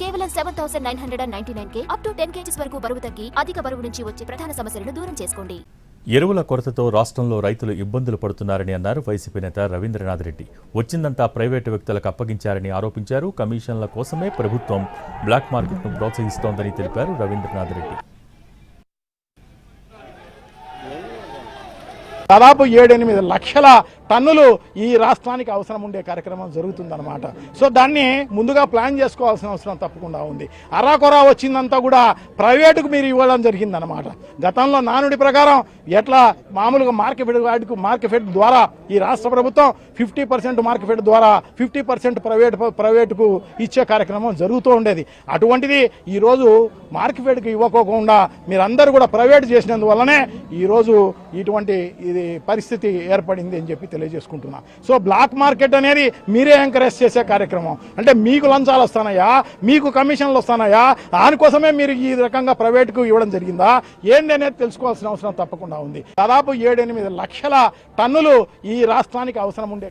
కేవలం 7,999 up to 10 kgs వరకు బరువు తగ్గి అధిక బరువు నుంచి వచ్చే ప్రధాన సమస్యలను దూరం చేసుకోండి. ఎరువుల కొరతతో రాష్ట్రంలో రైతులు ఇబ్బందులు పడుతున్నారని అన్నారు వైసీపీ నేత రవీంద్రనాథ్ రెడ్డి. వచ్చిందంతా ప్రైవేటు వ్యక్తులకు అప్పగించారని ఆరోపించారు. కమిషన్ల కోసమే ప్రభుత్వం బ్లాక్ మార్కెట్ను ప్రోత్సహిస్తోందని తెలిపారు రవీంద్రనాథ్ రెడ్డి. దాదాపు 7-8 లక్షల టన్నులు ఈ రాష్ట్రానికి అవసరం ఉండే కార్యక్రమం జరుగుతుందన్నమాట. సో దాన్ని ముందుగా ప్లాన్ చేసుకోవాల్సిన అవసరం తప్పకుండా ఉంది. అరాకొరా వచ్చిందంతా కూడా ప్రైవేటుకు మీరు ఇవ్వడం జరిగిందనమాట. గతంలో నానుడి ప్రకారం ఎట్లా మామూలుగా మార్కెట్ ద్వారా ఈ రాష్ట్ర ప్రభుత్వం 50% మార్కెట్ ద్వారా 50% ప్రైవేటుకు ఇచ్చే కార్యక్రమం జరుగుతూ ఉండేది. అటువంటిది ఈరోజు మార్కెట్కి ఇవ్వకోకుండా మీరందరూ కూడా ప్రైవేట్ చేసినందువల్లనే ఈరోజు ఇటువంటి పరిస్థితి ఏర్పడింది అని చెప్పి తెలియజేసుకుంటున్నా. సో బ్లాక్ మార్కెట్ అనేది మీరే ఎంకరేజ్ చేసే కార్యక్రమం. అంటే మీకు లంచాలు వస్తానయా, మీకు కమిషన్లు వస్తానయా, దానికోసమే మీరు ఈ రకంగా ప్రైవేట్కు ఇవ్వడం జరిగిందా ఏంటి అనేది తెలుసుకోవాల్సిన అవసరం తప్పకుండా ఉంది. దాదాపు 7-8 లక్షల టన్నులు ఈ రాష్ట్రానికి అవసరం ఉండే